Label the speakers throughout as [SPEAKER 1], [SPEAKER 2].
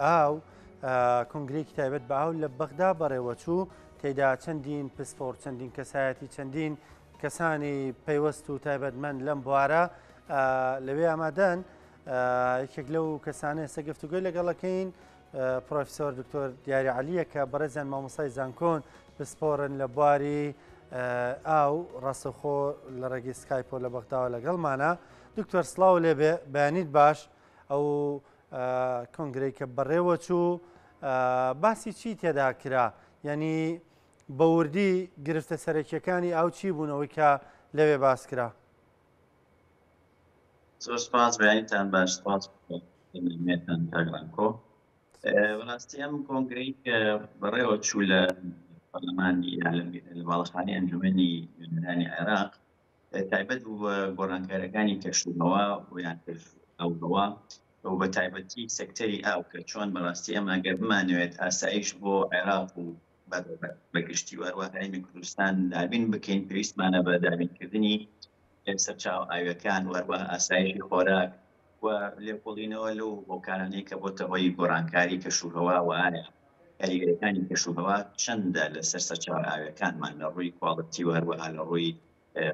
[SPEAKER 1] ئاو کۆنگرێکی تایبەت بە ئاو لە بەغدا بەڕێوە چوو تێدا چەندین پسپۆر چەندین کەسایەتی چەندین کەسانی پەیوەست و تایبەتمەند لەم بوارە لەوێ ئامادەن یەکێک لەو کەسانە ئێستا گفتوگۆی لەگەڵەکەین پرۆفیسۆر دکتۆر دیاری عەلیە کە بەڕێزیان مامۆستای زانکۆن پسپۆرن لە بواری ئاو ڕاستەوخۆ لە ڕێگەی سکایپۆ لە بەغداوە لەگەڵمانە. دکتۆر سڵاو لێبێ، بەیانیت باش. ئەو کۆنگرەی کە بەڕێوە چوو باسی چی تێدا کرا؟ یعنی بە وردی گرفتە سەرەکیەکانی ئاو چی بوونەوەی کە لەوێ باس کرا؟
[SPEAKER 2] زۆر سپاس، بەیانیتان باش، سپاس مێتان کاگرانکۆ. بەڕاستی ئەم کۆنگرەی کە بەڕێوە چوو لە پەرلەمانی لە باڵەخانەی ئەنجومەنی نوێنەرانی عێراق تایبەت بوو بە گۆڕانکاریەکانی کەشوهەوا و یان ئەوهەوا و بە تایبەتی سەکتەری ئاو کە چۆن بەڕاستی ئەمە ئەگەر بمانەوێت ئاسایش بۆ عێراق و بەگشتی وەروە هەرێمی کوردستان دابین بکەین، پێویستمانە بە دابینکردنی سەرچاو ئاویەکان وەروە ئاسایشی خۆراک و لێکۆڵینەوە لەو هۆکارانەی کە بۆتە هۆی گۆڕانکاری کەشوهەوا و ئایا کاریگەریەکانی کەشوهەوا چەندە لەسەر سەرچاو ئاویەکانمان لە ڕووی کواڵیتی وەروەها لە ڕووی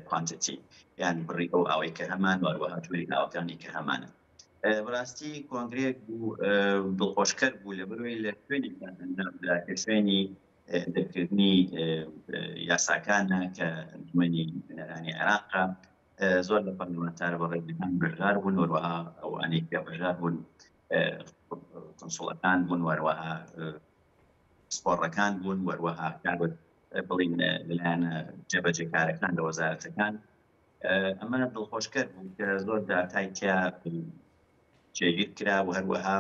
[SPEAKER 2] کوانتیتی یان بڕی ئەو ئاوەی کە هەمان وەروەها جووری ئاوەکانی کە هەمانە. بەڕاستی کۆنگرێک بوو دڵخۆشکەر بوو لە بەروەی لە شوێنێکدا ئەنجامدا کە شوێنی دەرکردنی یاساکانە کە ئەنجومەنی نوێنەرانی عێراقە. زۆر لە پەرلەمانتار بەڕێوەبەران بەشدار بوون، وەروەها ئەوانەی کە بەشدار بوون کۆنسوڵەکان بوون، وەروەها سپۆڕەکان بوون، وەروەها کاربەت بڵین لەلایەنە جێبەجێکارەکان لە وەزارەتەکان. ئەمە دڵخۆشکەر بوو کە زۆر داتای تیا جێگیر کرا و هەروەها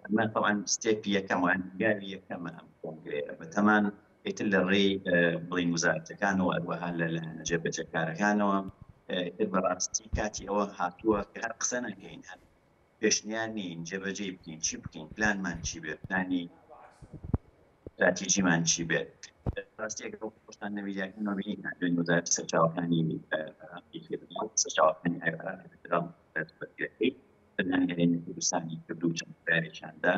[SPEAKER 2] ئەمە تەواان ستێپی یەکەم وانگاوی یەکەمە ئەم کۆنگرێ بەتەمان ئیتر لە ڕێی بڵین وزارەتەکانەوە هەروەها لەلایەنە جێبەجێکارەکانەوە بەڕاستی کاتی ئەوە هاتووە کە هەر قسە نەکەین، هەر پێشنیار نین، جێبەجێ بکەین، چی بکەین، پلانمان چی بێت، پلانی استراتیژیمان چی بێت. ڕاستی ئەگەر خۆشتان نەویدیاکەنەوە بینین دوێن وەزارەتی سەرچاوەکانی سەرچاوەکانی ئاوەکەی بەردانی هەرێمی کوردستانی کرد و چەند پرارێکیاندا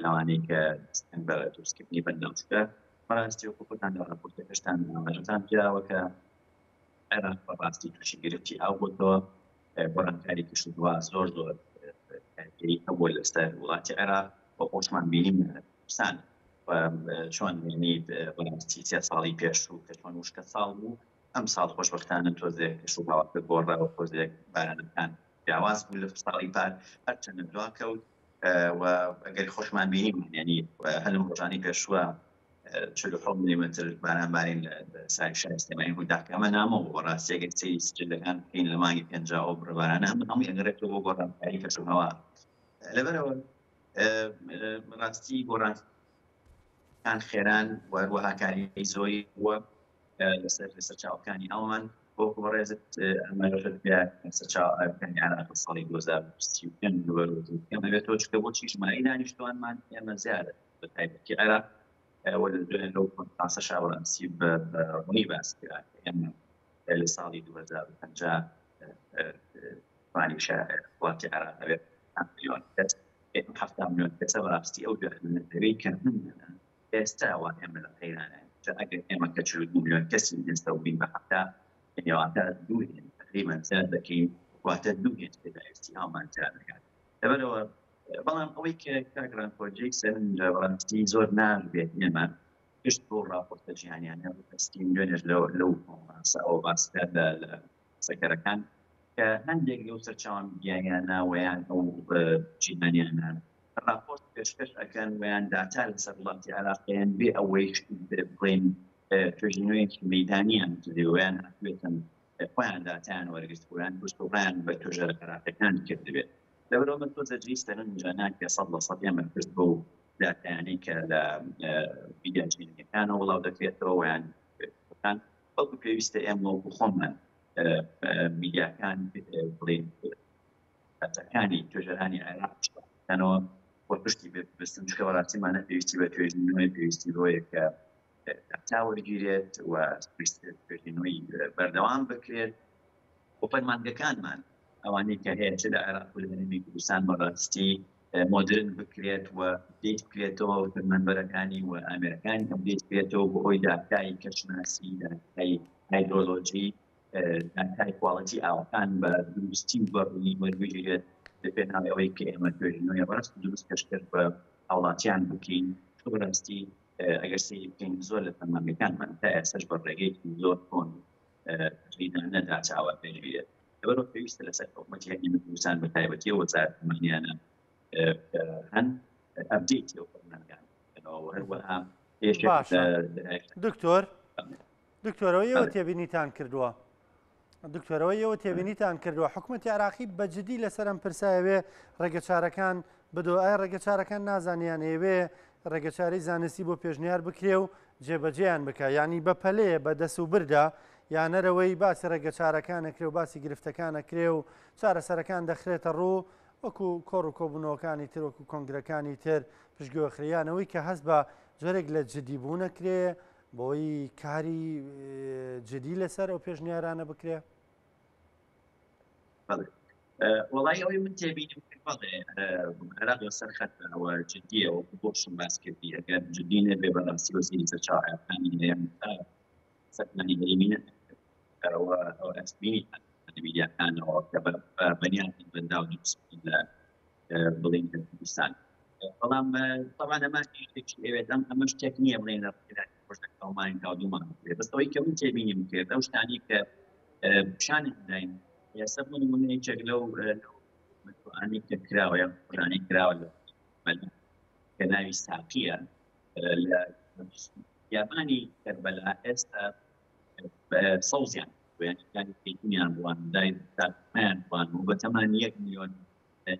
[SPEAKER 2] لەوانەیە کە دەستیان بە دروستکردنی بەندەڵچکە. بەڕاستی وەکوتان لە ڕاپۆرتەکەشتان ئاماژەتان کراوە کە عێراق بەڕاستی تووشی گرفتی ئاو بووەوە. گۆڕانکاری کەشوهەوا زۆر کارگەری هەبووە لەسەر وڵاتی عێراق بە خۆشمان بینیم کوردستان چۆن وێنیت بەڕاستی 3 ساڵی پێشوو کە چۆن وشکە ساڵ بوو، ئەم ساڵ خۆشبەختانە تۆزێک کەشوهەواکە گۆڕەوە، تۆزێک بارانەکان جیاواز بوو لە ساڵی پار هەرچەندە دوا کەوت و ئەگەری خۆشمان بینیم یعنی هەلم ڕۆژانی پێشووە 47 میلیمتر باران بارین لە سای شایستەمانی ڕووداکە. ئەمە نامەوە بەڕاستی ئەگەر سەیری سجلەکان بکەین لە مانگی 50 بڕبارانە هەمووی ئەگەرێتەوە بۆ گۆڕانکاری کەشوهەوا. لەبەرەوە ڕاستی گۆڕانکان خێران وەروەها کاری زۆری وە لەسەر سەرچاوەکانی ئەومان بۆکو بەڕێزت ئەمەژت بیا سەرچاوەکانی عێراق ساڵی 2035 بێتەوە چکە بۆ چی ژماری دانیشتوانمان ئێمە زیادە بە تایبەتی عێراق لەو پاسەشا وەڕەنسی بە ڕوونی باس کرا ئێمە لە ساڵی 2050 توانی وڵاتی عێراق ئەوێت 7 ملیۆن کەس 7 ملیۆن کەسە بەڕاستی ئەو دوێنەرەوەی کە ئێستا ئەوان ئێمە لە قەیرانە ئەگەر ئێمە کە 42 ملیۆن کەسی ئێستا و بین بە هەفتە یعنیواتە دووهێن تقریباً زیاد دەکەین واتە دووهێن پێداویستی ئەومان زیاد دەکات. لەبەرەوە بەڵام ئەوەی کە کاگران کۆجێی سەرنجە بەڕاستی زۆر نابێت ئێمە پشت بۆ ڕاپۆرتە جیهانیانە بەستین دوێنێش لەو ئەو باسکار لە سەکەرەکان کە هەندێک لەو سەرچاوان گیانیانە ویان ئەو جیهانیانە راپۆرت پێشکەش ئەکەن ویان داتا لەسەر وڵاتی عێراقیان بێ ئەوەی بڵێن توێژینەوەیەکی مەیدانیان ویان هاتوێتن خۆیان داتیان وەرگرت ویان پشتوڕیان بە توێژەرە عێراقیەکان کردبێت. لەبەرەوە من تۆزە جویستەرنجە ناکە 100% ئێمە پشت بۆ داتایانەی کە لە میدیاجیهانیەکانەوە وڵاو دەکرێتەوە ویان بەڵکو پێویستە ئێمە وەکو خۆمان میدیاکان بڵێن داتاکانی توێژەرانی عێراق پشتەوە بۆ پشتی بستن چکە وەڕاستیمانە پێویستی بە توێژینەوەی پێویستی بۆیە کە داتا وەرگیرێت و توێژینەوەی بەردەوام بکرێت بۆ فەرمانگەکانمان ئەوانەی کە هەیە چ لە عێراق و لە هەرێمی کوردستان بەڕاستی مۆدرن بکرێت و ئەپدەیت بکرێتەوە فەرمانبەرەکانی و ئامێرەکانی ئەپدەیت بکرێتەوە بۆ ئەوی داکای کەشناسی داکای هایدرۆلۆجی داکای کواڵەتی ئاوەکان بە دروستی و بەڕوونی وەربگیرێت پێناوی ئەوەی کە ئێمە توێژینەوەی ڕاست دروست کەشکرد بە هاوڵاتیان بکەین ڕاستی ئەگەر سەیری بکەین زۆر لە فەرمانگەکانمان تا ئێساش بە ڕێگەیەکی زۆر کۆن نەدا چاوە پێشبێت لەبەرەوە پێویستە لەسەر حکوومەتی هەرێمی کوردستان بە تایبەتی وەزارەت فەرمانیانە هەن ئەپدەیت لەو فەرمانگەکانەوە هەروەها
[SPEAKER 1] دکتۆرەوەی ئەوە تێبینیتان کردووە دکتۆرەوەی ئەوە تێبینیتان کردووە حکوومەتی عراقی بەجددی لەسەر ئەم پرسایەوێ ڕێگەچارەکان بدۆ ئایا ڕێگەچارەکان نازانیان ئێوێ ڕێگەچارەی زانستی بۆ پێشنیار بکرێ و جێبەجێیان بکە ینی بە پەلەیە بە دەست و بردا یانەرەوەی باسی ڕێگەچارەکانەکرێ و باسی گرفتەکانەکرێ و چارەسەرەکان دەخرێتە ڕوو وەکو کۆڕ و کۆبوونەوەکانی تر وەکو کۆنگرەکانی تر پشتگوێخریانەوەی کە هەست بە جۆرێک لە جدیبوو نەکرێ بۆی کاری جدی لەسەر ئەو پێشنیارانە بکرێ؟
[SPEAKER 2] وڵی ئەوەی من تێبینیم عێراق لەسەر خەتەوە جددیەوە بۆشم باس کردی ئەگەر جددینە بێ بەڕاستی وەزیری سەرچاوەکانی هەیە سەرمانی هەرێمینە ئەو ئەسبینی میدیاکانەوە کە بەنیان بەندا و لە بڵین کوردستان بەڵام طبعا ئەمە شتێکی ئەوێت ئەمە شتێک نییە بڵێن لە ڕۆژەکەڵمانی کاودومان بەستەوەی کە من تێبینیم کرد ئەو شتانی کە پیشانە داین یاسە نمونەیەکێک لەو مەتوانی کە کراوە یا قورآانی کراوە کە ناوی ساقیە لە یابانی کەربەلا ئێستا سەوزیان پێیان بوان دایان بوان و بە تەمان 1 میلیۆن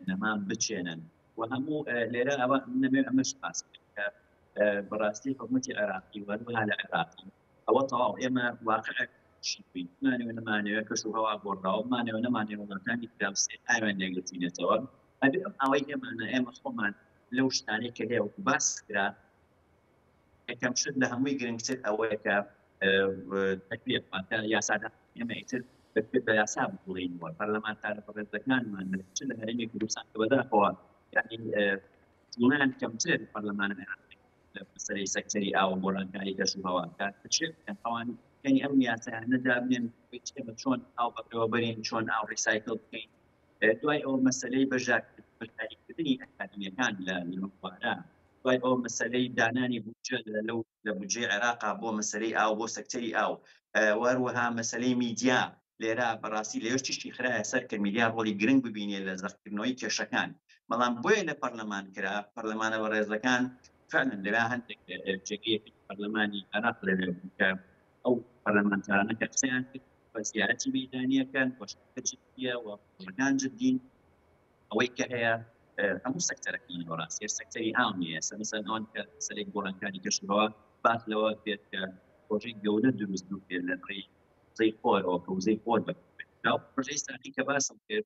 [SPEAKER 2] نەمان بچێنن و هەموو لێرە ئەوە نەمێ ئەمەش باس کە بەڕاستی حکوومەتی عێراقی وەروها لە عێراقی ئەوە تەواو ئێمە واقع مانەوە نەمانەوە کەش و هەوا گۆڕاوە مانەوە نەمانێ وڵاتانی کراوسێ ئاوێن لێگەچینێتەوە ئەوەی ئێمە خۆمان لەو شتانەی کە هەیە وەکو باس کرا یەکەم شت لە هەمووی گرنگتر ئەوەیە کە تەکلیف یاسادا ئێمە ئیتر بە یاسا بڵێنەوە پەرلەمانتارە بەڕێزەکانمان لە هەرێمی کوردستان بەداخەوە یعنی جوڵیان کەمتر پەرلەمانە لە مەسەلەی سەکتەری ئاو بۆرانکاری کەش و هەواکار ئەوان کەنی ئەم یاسایانە دابنێن ئێمە چۆن ئاو بەڕێوەبەرین چۆن ئاو ڕیسایکڵ بکەین دوای ئەوە مەسەلەی بەژاریکردنی ئەکادمیەکان لە خوارە دوای ئەو مەسەلەی دانانی بودجە لە بودجێ عێراقا بۆ مەسەلەی ئاو بۆ سەکتەری ئاو وەروەها مەسەلەی میدیا لێرە بەڕاستی لە هێشتیشتی خراە سەر کە میدیا ڕۆڵی گرنگ ببینێت لە زەرکردنەوەی کێشەکان بەڵام بۆیە لە پەرلەمان کرا پەرلەمانە بەڕێزەکان فعلا لەوێ هەندێک جێگەیەکی پەرلەمانی عێراق لەوێ بووکە ئەو پەرلەمانتارانە کە قسەیان کرد بە زیارەتی مەیدانیەکان بۆشتە جددیە و پڕەکان جددین ئەوەی کە هەیە هەموو سەکتەرەکان بەڕاستی سەکتەری ئاو نیە مەسەڵەن ئەوان کە سەرێک گۆڕانکاری کەشەوە باس لەوە بێت کە پرۆژەی گەورە دروست بکرێت لە ڕێی وزەی خۆرەوە کە وزەی خۆر بکرێت پرۆژەی ساقی کە باسم کرد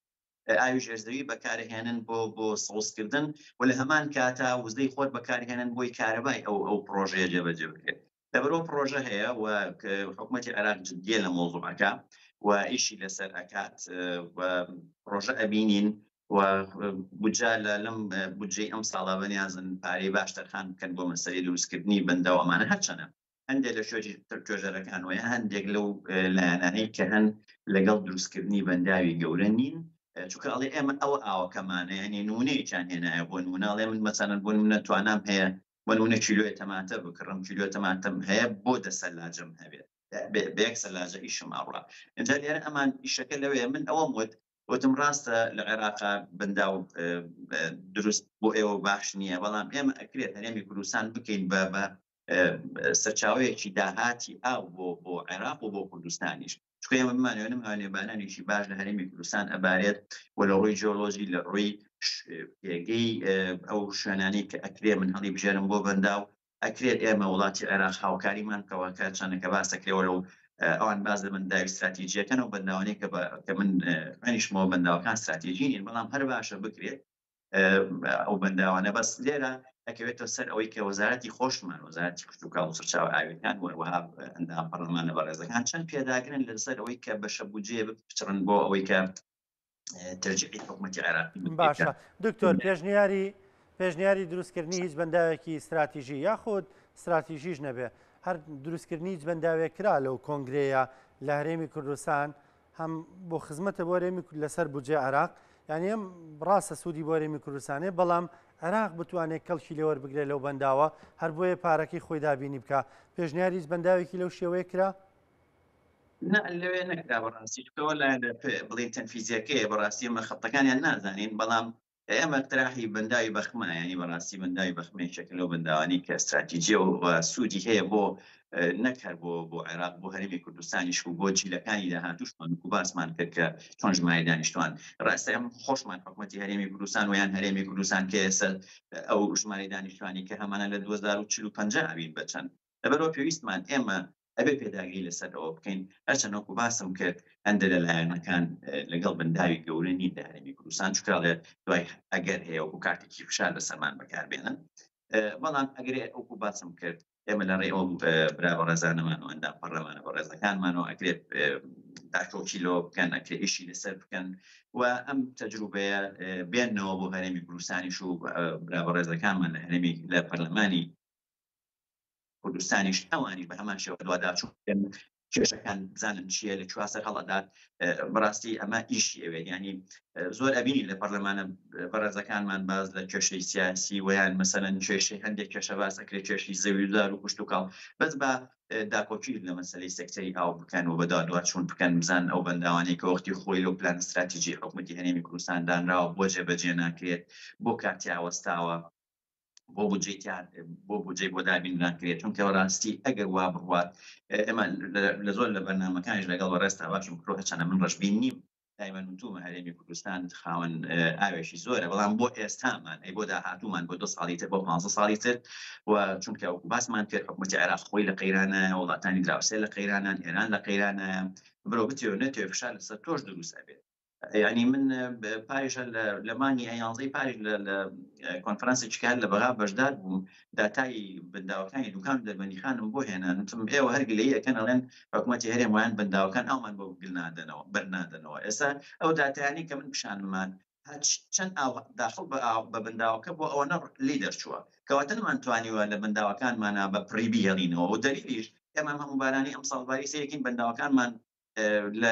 [SPEAKER 2] ئاوی ژێرزەوی بەکارهێنن بۆ سەوزکردن و لە هەمان کاتا وزەی خۆر بەکارهێنن بۆی کارەبای ئەو پرۆژەیە جێبەجێ بکرێت لەبەرەوە پرۆژە هەیە و حکوومەتی عێراق جددیە لە مۆزوعەکە و ئیشی لەسەر ئەکات و پرۆژە ئەبینین و بودجە لەم بودجەی ئەم ساڵە بەنیازن پارەی باش دەرخان بکەن بۆ مەسەلەی دروستکردنی بەندە و ئەمانە هەرچەنە هەندێک لە شوێژی توێژەرەکان وە هەندێک لەو لایەنانەی کە هەن لەگەڵ دروستکردنی بەنداوی گەورە نین چونکە ئەڵێ ئێمە ئەوە ئاوەکەمانە یعنی نمونەیەکیان هێنایە بۆ نمونەڵێ من مەسەڵەن بۆ نمونە توانام هەیە بۆ نمونە کیلۆی تەماتە بکڕم کیلۆ تەماتەم هەیە بۆ 10 سەلاجم هەبێت بە 1 سەلاجە ئیشم ئەڕا اینجا لێرە ئەمان ئیشەکە لەوەیە من ئەوەم وتم ڕاستە لە عێراقا بەنداو دروست بۆ ئێوە باش نییە بەڵام ئێمە ئەکرێت هەرێمی کوردستان بکەین بە سەرچاوەیەکی داهاتی ئاو بۆ عێراق و بۆ کوردستانیش چکە ئێمە بمانێنم هاوێنێبانانێکی باش لە هەرێمی کوردستان ئەبارێت و لە ڕووی جیۆلۆژی لە ڕووی پێگەی ئەو شوێنانەی کە ئەکرێ من هەڵی بژێرم بۆ بەنداو ئەکرێت ئێمە وڵاتی عێراق هاوکاریمان کەواکە چەندەکە باسەکرێەوە لەو ئەوان باز لە بەنداوی استراتیژیەکەن و بەنداوانەی کە من خوێنیشمەوە بەنداوەکان استراتیژین بەڵام هەر باشە بکرێت ئەو بەنداوانە بەس لێرە ئەکەوێتە سەر ئەوەی کە وەزارەتی خۆشمان وەزارەتی کشتتوکاڵ و سەرچاوە ئاویەکان وەروەها ئەندام پەرلەمانە بەڕێزەکان چەند پێداگرن لەسەر ئەوەی کە بەشە بودجێ بچڕن بۆ ئەوەی کە ترجیحی حکوومەتی عێراقی
[SPEAKER 1] باشە دکتۆر پێشنیاری دروستکردنی هیچ بەنداوێکی استراتیژی یاخود استراتیژیش نەبێ هەر دروستکردنی هیچ بەنداوێک کرا لەو کۆنگرەیە لە هەرێمی کوردستان هەم بۆ خزمەتە بۆ هەرێمی لەسەر بودجێ عێراق یعنی ئەم ڕاستە سوودی بۆ هەرێمی کوردستانێ بەڵام عێراق بتوانێت کەڵکی لێوەربگرێت لەو بەنداوە هەر بۆیە پارەکەی خۆی دابینی بکە پێشنیاری هیچ بەنداوێکی لەو شێوەیە کرا
[SPEAKER 2] لەوێ نەکرا بەڕاستی چکەوە لە بڵین تەنفیزیەکەی بەڕاستی ئەمە خەڵەکانیان نازانین بەڵام ئێمە اقتراحی بەنداوی بەخمە ینی بەڕاستی بەنداوی بەخمەی شکل و بەنداوانی کە استراتیجیە و سوودی هەیە بۆ نەکەر بۆ عێراق بۆ هەرێمی کوردستانیش و بۆ جیلەکانی داهاتووشمان و باسمان کرد کە چۆن ژمارە دانیشتوان ڕاستی ئەم خۆشمان حکوومەتی هەرێمی کوردستان و یان هەرێمی کوردستان کە ئێستا ئەو ژمارە دانیشتوانی کە هەمانە لە 2045 بین بچەند لەبەرەوە پێویستمان ئێمە ئەبێ پێداگیری لەسەرەوە بکەین هەرچەندەوەکو باسم کرد هەندە لە لایەنەکان لەگەڵ بەنداوی گەورە نین لە هەرێمی کوردستان چکە لە دوای ئەگەر هەیە وەکو کارتێکی فشار لەسەرمان بەکاربێنن بەڵام ئەگەرێ ئەوکو باسم کرد ئێمە لە ڕێ ئەو برا بەڕێزانەمان و ئەندام پەڕلەمانە بەڕێزەکانمانەوە ئەگرێت داکۆکیلۆ بکەن ئەکرێ ئیشی لەسەر بکەن و ئەم تەجروبەیە بێنەوە بۆ هەرێمی کوردستانیش و برا بەڕێزەکانمان لە هەرێمی لە پەرلەمانی کوردستانیش ئەوانی بە هەمان شێوە دوواداچوون کێشەکان بزانن چییە لە کواسەر هەڵەدات بەڕاستی ئەمە ئیشی ئەوێت ینی زۆر ئەبینی لە پەرلەمانە بەڕێزەکانمان باز لە کێشەی سیاسی ویان مەسەرەن کێشەی هەندێک کێشە باس ئەکرێت کێشی زەویدار و کوشت و کاڵ بەس بە داکۆکی لە مەسەلەی سەکتەری ئاو بکەن و بەدادوچوون بکەن بزان ئەو بەنداوانەی کە وەختی خۆی لەو پلان استراتیژی حکوومەتی هەرێمی کوردستان دانراوە بۆ جێبەجێ ناکرێت بۆ کاتی ئاوەستاوە بۆ بودجێ بۆ دابین ناکرێت چونکە ڕاستی ئەگەر وا بڕوات ئێمە لە زۆر لە بەرنامەکانیش لەگەڵ بەڕێستا باشم کڕۆ چەنە من ڕەشبین نیم دایمەن وتومە هەرێمی کوردستان خاوەن ئاوێشی زۆرە بەڵام بۆ ئێستامان بۆ داهاتوومان بۆ 2 ساڵی تر بۆ 15 ساڵی تر و چونکە باسمان کرد حکوومەتی عێراق خۆی لە قەیرانە وڵاتانی دراوسێ لە قەیرانان ئێران لە قەیرانە بڕۆ بتێ نەتێ فشار لەسەر تۆش دروست ئەبێت ینی من پارێژە لە مانگی ئەیانزەی پارێژ لە کۆنفرانسێکی کار لە بەغا بەشدار بووم داتای بەنداوەکانی دوکان دەربەندیخانم بۆ هێنان وتم ئێوە هەرگلەی ئەکەن ئەڵێن حکوومەتی هەرێم وایان بەنداوەکان ئەومان بۆ گلنادنەوە بەرنادنەوە ئێستا ئەو داتایانی کە من پیشانمان چەند داخل بە بەنداوەکە بۆ ئەوە نەڕ لی دەرچووە کەواتە نمانتوانیوە لە بەنداوەکانمانە بە پڕیبی هێڵینەوە و دەریش ئێمە هەمووبارانی ئەم ساڵباری سەیەکین بەنداوەکانمان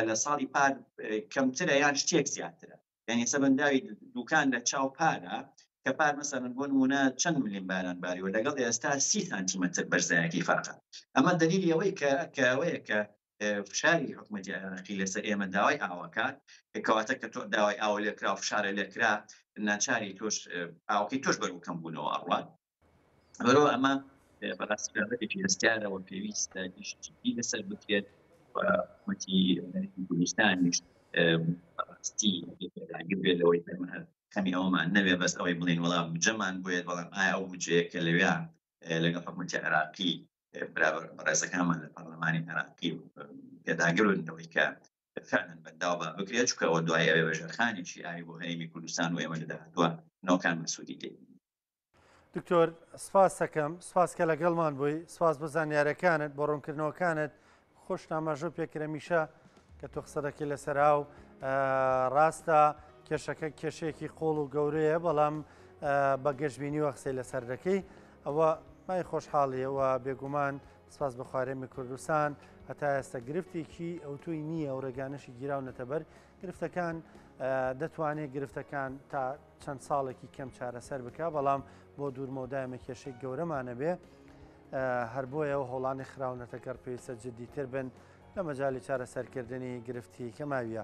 [SPEAKER 2] لە ساڵی پار کەمترە یان شتێک زیاترە یعنی سەبەنداوی دوکان لە چاو پارە کە پار مەسەرن بۆ نمونە چەند ملیۆن باران باریوە لەگەڵ ئێستا 30 سانتیمەتر بەرزایەکی فەرقە ئەمە دلیلی ئەوەی کە ئەوەیە کە فشاری حکوومەتی عێراقی لەسەر ئێمە داوای ئاوەکات کەواتە کە تۆ داوای ئاو لێکرا و فشارە لێکرا ناچاری تۆش ئاوەکەی تۆش بەرەو کەم بوونەوە ئەڕوات بەرەوە ئەمە بەڕاستی هەستیارەوە پێویستە گشتی لەسەر بکرێت حکوومەتی کوردستانیش بەڕاستی پێداگرێتەوەی کەمی ئەومان نەبێ بەس ئەوەی بڵین وەڵام بجەمان بێت بەڵام ئایا ئەو بجەیە کە لەوێ لەگەڵ حکوومەتی عێراقی بەڕێزەکانمان لە پەرلەمانی عێراقی پێداگرنەوەی کە فعلەن بەنداوە بکرێت چکەوە دوای ئەوێ بەژەرخانێکی ئاوی بۆ هەرێمی کوردستان و ئێمە لەداهاتووە نۆکان مەسوودی دێت
[SPEAKER 1] دکتۆر سپاس دەکەم سپاس کە لەگەڵمان بووی سپاس بۆ زانیارەکانت بۆ ڕوونکردنەوەکانت خۆش نامەژە پێکرە میشە کە تۆ قسە دەکەی لەسەرا و ڕاستە کێشەکە کێشەیەکی قۆڵ و گەورەیە بەڵام بە گەشتبینی وە قسەی لەسەر دەکەی ئەوە مای خۆشحاڵیەوە بێگومان سپاس بە خوارێمی کوردستان هەتا ئێستا گرفتێکی ئەوتوی نییە و ڕێگانشی گیراونەتە بەر گرفتەکان دەتوانێت گرفتەکان تا چەند ساڵێکی کەم چارەسەر بکە بەڵام بۆ دوورمەودایمە کێشەی گەورەمانە بێ هەر بۆیە و هەوڵانی خراونەتەکە پێویستە جددیتر بن لە مەجای چارەسەرکردنی گرفتی کە ماویە